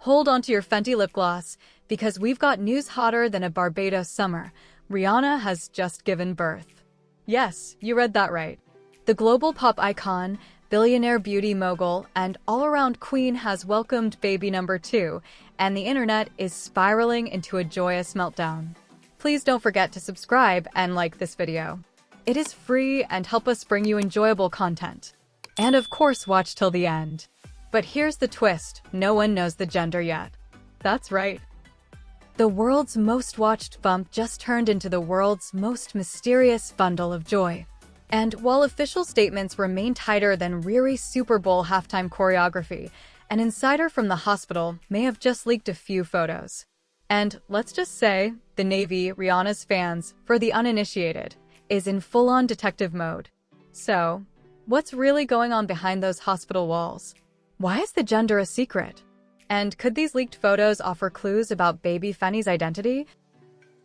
Hold on to your Fenty lip gloss, because we've got news hotter than a Barbados summer. Rihanna has just given birth. Yes, you read that right. The global pop icon, billionaire beauty mogul, and all-around queen has welcomed baby number 2, and the internet is spiraling into a joyous meltdown. Please don't forget to subscribe and like this video. It is free and help us bring you enjoyable content. And of course, watch till the end. But here's the twist, no one knows the gender yet. That's right. The world's most watched bump just turned into the world's most mysterious bundle of joy. And while official statements remain tighter than Riri's Super Bowl halftime choreography, an insider from the hospital may have just leaked a few photos. And let's just say, the Navy, Rihanna's fans, for the uninitiated, is in full-on detective mode. So, what's really going on behind those hospital walls? Why is the gender a secret? And could these leaked photos offer clues about baby Fenty's identity?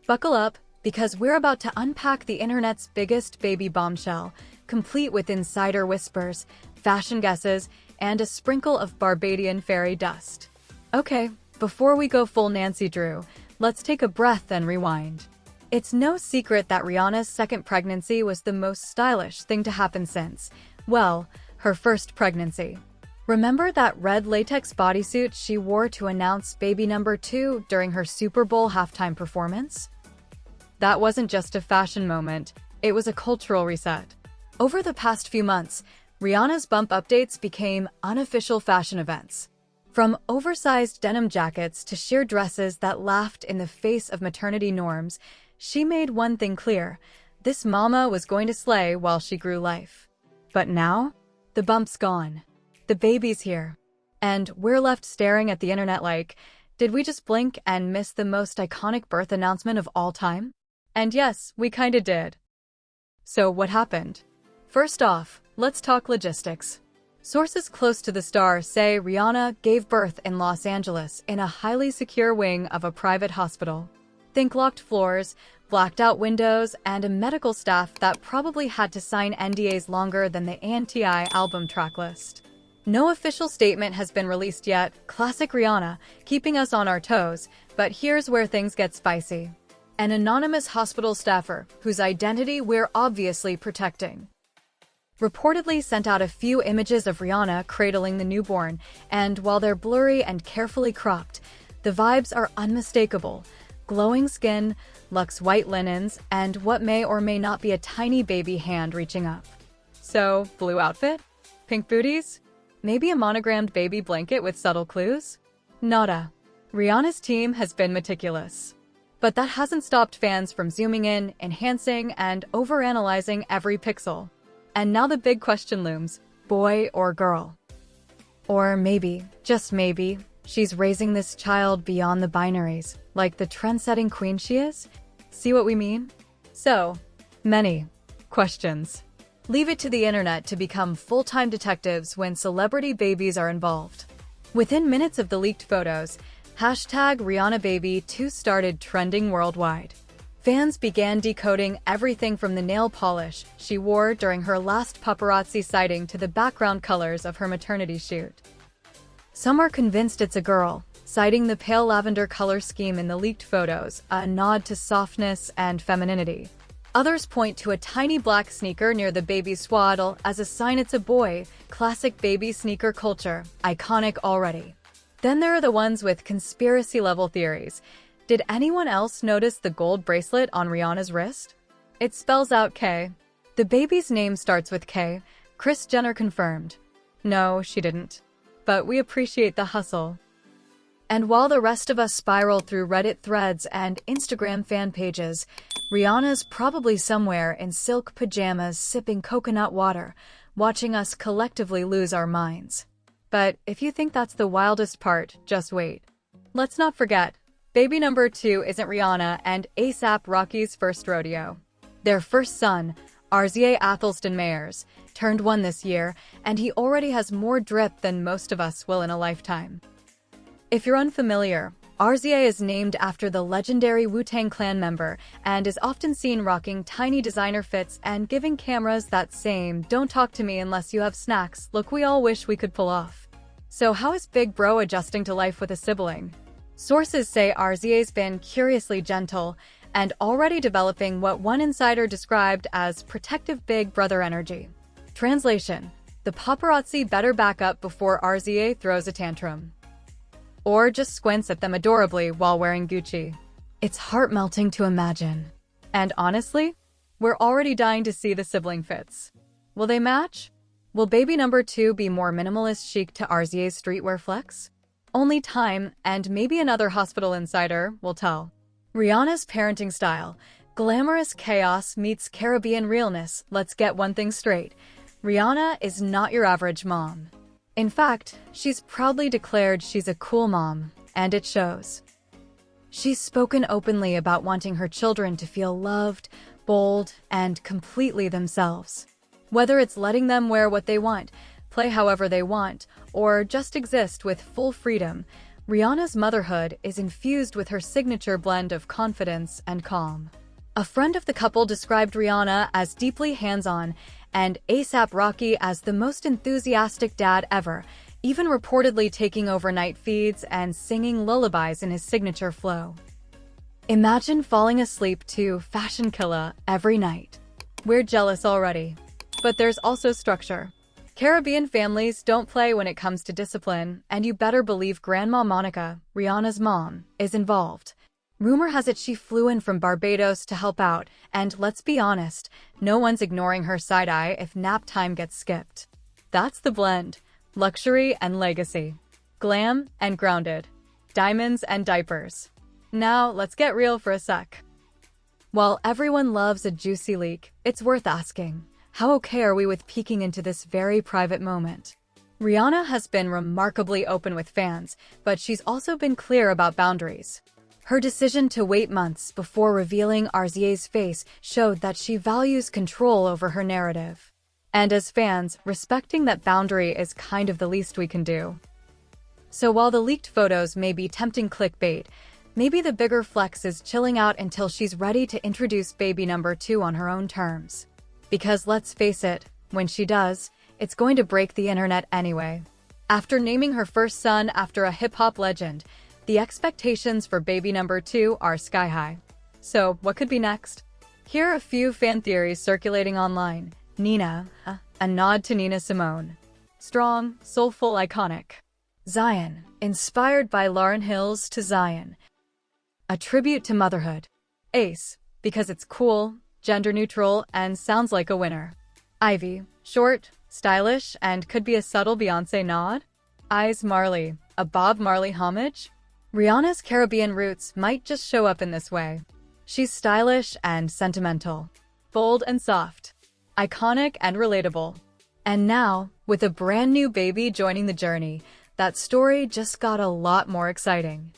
Buckle up, because we're about to unpack the internet's biggest baby bombshell, complete with insider whispers, fashion guesses, and a sprinkle of Barbadian fairy dust. Okay, before we go full Nancy Drew, let's take a breath and rewind. It's no secret that Rihanna's second pregnancy was the most stylish thing to happen since, well, her first pregnancy. Remember that red latex bodysuit she wore to announce baby number 2 during her Super Bowl halftime performance? That wasn't just a fashion moment, it was a cultural reset. Over the past few months, Rihanna's bump updates became unofficial fashion events. From oversized denim jackets to sheer dresses that laughed in the face of maternity norms, she made one thing clear: this mama was going to slay while she grew life. But now, the bump's gone. The baby's here. And we're left staring at the internet like, did we just blink and miss the most iconic birth announcement of all time? And yes, we kinda did. So what happened? First off, let's talk logistics. Sources close to the star say Rihanna gave birth in Los Angeles in a highly secure wing of a private hospital. Think locked floors, blacked-out windows, and a medical staff that probably had to sign NDAs longer than the ANTI album tracklist. No official statement has been released yet, classic Rihanna, keeping us on our toes, but here's where things get spicy. An anonymous hospital staffer, whose identity we're obviously protecting, reportedly sent out a few images of Rihanna cradling the newborn, and while they're blurry and carefully cropped, the vibes are unmistakable. Glowing skin, luxe white linens, and what may or may not be a tiny baby hand reaching up. So, blue outfit? Pink booties? Maybe a monogrammed baby blanket with subtle clues? Nada. Rihanna's team has been meticulous. But that hasn't stopped fans from zooming in, enhancing, and overanalyzing every pixel. And now the big question looms: boy or girl? Or maybe, just maybe, she's raising this child beyond the binaries, like the trend-setting queen she is? See what we mean? So, many questions. Leave it to the internet to become full-time detectives when celebrity babies are involved. Within minutes of the leaked photos, #RihannaBaby2 started trending worldwide. Fans began decoding everything from the nail polish she wore during her last paparazzi sighting to the background colors of her maternity shoot. Some are convinced it's a girl, citing the pale lavender color scheme in the leaked photos, a nod to softness and femininity. Others point to a tiny black sneaker near the baby's swaddle as a sign it's a boy, classic baby sneaker culture, iconic already. Then there are the ones with conspiracy-level theories. Did anyone else notice the gold bracelet on Rihanna's wrist? It spells out K. The baby's name starts with K, Kris Jenner confirmed. No, she didn't. But we appreciate the hustle. And while the rest of us spiral through Reddit threads and Instagram fan pages, Rihanna's probably somewhere in silk pajamas sipping coconut water, watching us collectively lose our minds. But if you think that's the wildest part, just wait. Let's not forget, baby number 2 isn't Rihanna and A$AP Rocky's first rodeo. Their first son, Arzier Athelston Mayers, turned 1 this year, and he already has more drip than most of us will in a lifetime. If you're unfamiliar, Arzier is named after the legendary Wu-Tang Clan member and is often seen rocking tiny designer fits and giving cameras that same "don't talk to me unless you have snacks" look we all wish we could pull off. So how is Big Bro adjusting to life with a sibling? Sources say RZA's been curiously gentle and already developing what one insider described as protective big brother energy. Translation: the paparazzi better back up before RZA throws a tantrum. Or just squints at them adorably while wearing Gucci. It's heart-melting to imagine. And honestly, we're already dying to see the sibling fits. Will they match? Will baby number 2 be more minimalist chic to RZA's streetwear flex? Only time, and maybe another hospital insider, will tell. Rihanna's parenting style. Glamorous chaos meets Caribbean realness. Let's get one thing straight. Rihanna is not your average mom. In fact, she's proudly declared she's a cool mom, and it shows. She's spoken openly about wanting her children to feel loved, bold, and completely themselves. Whether it's letting them wear what they want, play however they want, or just exist with full freedom, Rihanna's motherhood is infused with her signature blend of confidence and calm. A friend of the couple described Rihanna as deeply hands-on and A$AP Rocky as the most enthusiastic dad ever, even reportedly taking overnight feeds and singing lullabies in his signature flow. Imagine falling asleep to Fashion Killa every night. We're jealous already. But there's also structure. Caribbean families don't play when it comes to discipline, and you better believe Grandma Monica, Rihanna's mom, is involved. Rumor has it she flew in from Barbados to help out, and let's be honest, no one's ignoring her side-eye if nap time gets skipped. That's the blend. Luxury and legacy. Glam and grounded. Diamonds and diapers. Now, let's get real for a sec. While everyone loves a juicy leak, it's worth asking, how okay are we with peeking into this very private moment? Rihanna has been remarkably open with fans, but she's also been clear about boundaries. Her decision to wait months before revealing RZA's face showed that she values control over her narrative. And as fans, respecting that boundary is kind of the least we can do. So while the leaked photos may be tempting clickbait, maybe the bigger flex is chilling out until she's ready to introduce baby number 2 on her own terms. Because let's face it, when she does, it's going to break the internet anyway. After naming her first son after a hip-hop legend, the expectations for baby number 2 are sky-high. So, what could be next? Here are a few fan theories circulating online. Nina, a nod to Nina Simone. Strong, soulful, iconic. Zion, inspired by Lauryn Hill's To Zion. A tribute to motherhood. Ace, because it's cool, gender-neutral, and sounds like a winner. Ivy, short, stylish, and could be a subtle Beyoncé nod. Eyes Marley, a Bob Marley homage. Rihanna's Caribbean roots might just show up in this way. She's stylish and sentimental, bold and soft, iconic and relatable. And now, with a brand new baby joining the journey, that story just got a lot more exciting.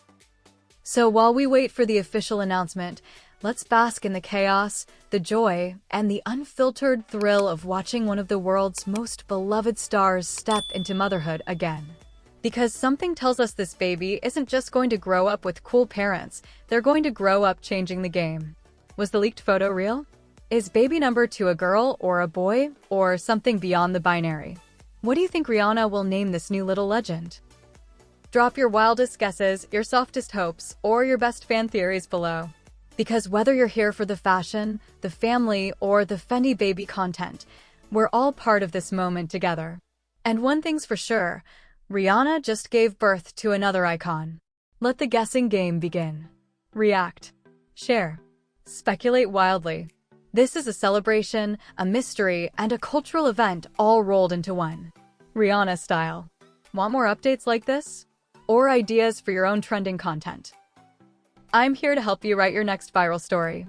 So while we wait for the official announcement, let's bask in the chaos, the joy, and the unfiltered thrill of watching one of the world's most beloved stars step into motherhood again. Because something tells us this baby isn't just going to grow up with cool parents, they're going to grow up changing the game. Was the leaked photo real? Is baby number 2 a girl or a boy, or something beyond the binary? What do you think Rihanna will name this new little legend? Drop your wildest guesses, your softest hopes, or your best fan theories below. Because whether you're here for the fashion, the family, or the Fendi baby content, we're all part of this moment together. And one thing's for sure, Rihanna just gave birth to another icon. Let the guessing game begin. React. Share. Speculate wildly. This is a celebration, a mystery, and a cultural event all rolled into one. Rihanna style. Want more updates like this? Or ideas for your own trending content? I'm here to help you write your next viral story.